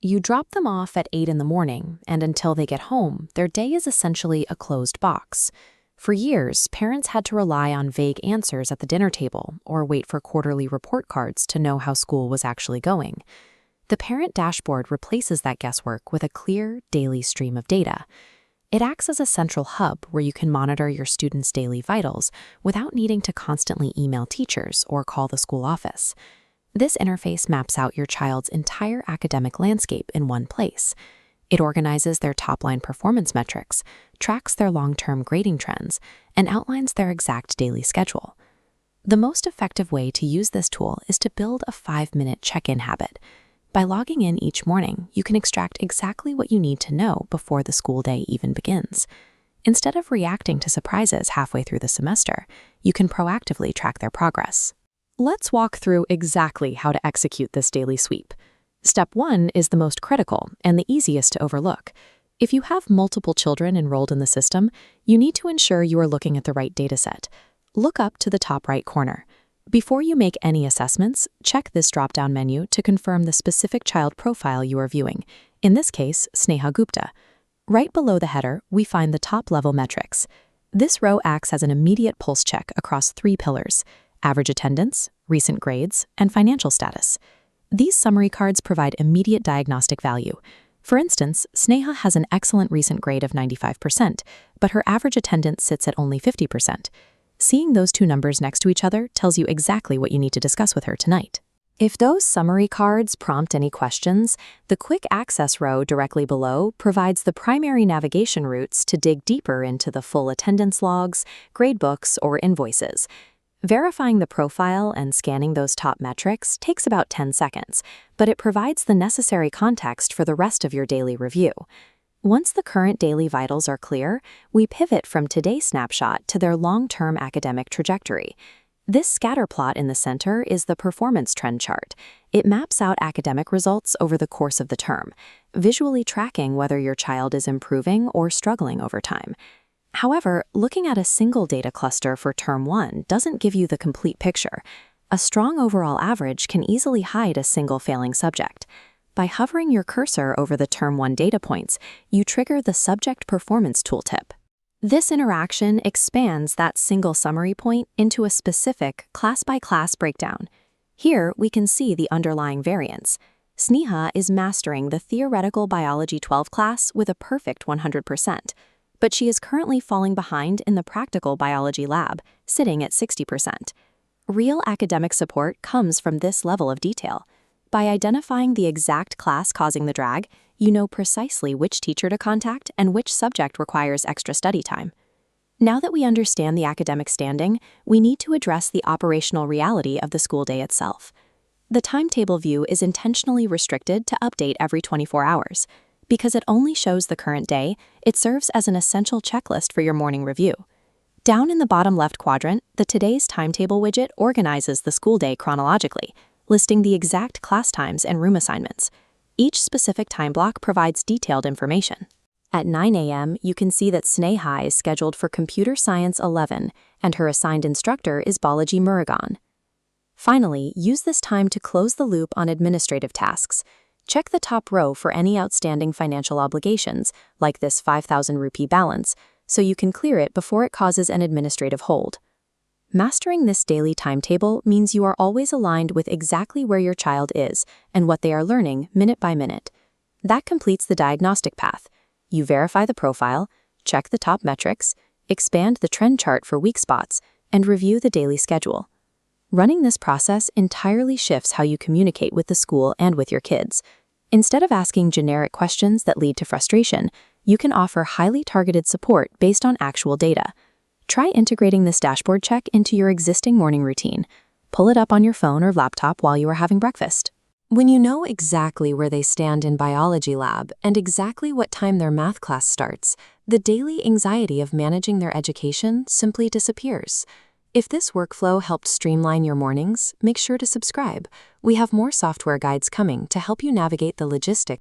You drop them off at 8 in the morning, and until they get home, their day is essentially a closed box. For years, parents had to rely on vague answers at the dinner table or wait for quarterly report cards to know how school was actually going. The parent dashboard replaces that guesswork with a clear, daily stream of data. It acts as a central hub where you can monitor your students' daily vitals without needing to constantly email teachers or call the school office. This interface maps out your child's entire academic landscape in one place. It organizes their top-line performance metrics, tracks their long-term grading trends, and outlines their exact daily schedule. The most effective way to use this tool is to build a 5-minute check-in habit. By logging in each morning, you can extract exactly what you need to know before the school day even begins. Instead of reacting to surprises halfway through the semester, you can proactively track their progress. Let's walk through exactly how to execute this daily sweep. Step 1 is the most critical and the easiest to overlook. If you have multiple children enrolled in the system, you need to ensure you are looking at the right dataset. Look up to the top right corner. Before you make any assessments, check this drop-down menu to confirm the specific child profile you are viewing, in this case, Sneha Gupta. Right below the header, we find the top-level metrics. This row acts as an immediate pulse check across 3 pillars: average attendance, recent grades, and financial status. These summary cards provide immediate diagnostic value. For instance, Sneha has an excellent recent grade of 95%, but her average attendance sits at only 50%. Seeing those two numbers next to each other tells you exactly what you need to discuss with her tonight. If those summary cards prompt any questions, the Quick Access row directly below provides the primary navigation routes to dig deeper into the full attendance logs, gradebooks, or invoices. Verifying the profile and scanning those top metrics takes about 10 seconds, but it provides the necessary context for the rest of your daily review. Once the current daily vitals are clear, we pivot from today's snapshot to their long-term academic trajectory. This scatter plot in the center is the performance trend chart. It maps out academic results over the course of the term, visually tracking whether your child is improving or struggling over time. However, looking at a single data cluster for Term 1 doesn't give you the complete picture. A strong overall average can easily hide a single failing subject. By hovering your cursor over the Term 1 data points, you trigger the Subject Performance Tooltip. This interaction expands that single summary point into a specific class-by-class breakdown. Here, we can see the underlying variance. Sneha is mastering the Theoretical Biology 12 class with a perfect 100%. But she is currently falling behind in the Practical Biology lab, sitting at 60%. Real academic support comes from this level of detail. By identifying the exact class causing the drag, you know precisely which teacher to contact and which subject requires extra study time. Now that we understand the academic standing, we need to address the operational reality of the school day itself. The timetable view is intentionally restricted to update every 24 hours. Because it only shows the current day, it serves as an essential checklist for your morning review. Down in the bottom left quadrant, the Today's Timetable widget organizes the school day chronologically, listing the exact class times and room assignments. Each specific time block provides detailed information. At 9 a.m., you can see that Sneha is scheduled for Computer Science 11, and her assigned instructor is Balaji Murugan. Finally, use this time to close the loop on administrative tasks. Check the top row for any outstanding financial obligations, like this 5,000 rupee balance, so you can clear it before it causes an administrative hold. Mastering this daily timetable means you are always aligned with exactly where your child is and what they are learning minute by minute. That completes the diagnostic path. You verify the profile, check the top metrics, expand the trend chart for weak spots, and review the daily schedule. Running this process entirely shifts how you communicate with the school and with your kids. Instead of asking generic questions that lead to frustration, you can offer highly targeted support based on actual data. Try integrating this dashboard check into your existing morning routine. Pull it up on your phone or laptop while you are having breakfast. When you know exactly where they stand in biology lab and exactly what time their math class starts, the daily anxiety of managing their education simply disappears. If this workflow helped streamline your mornings, make sure to subscribe. We have more software guides coming to help you navigate the logistics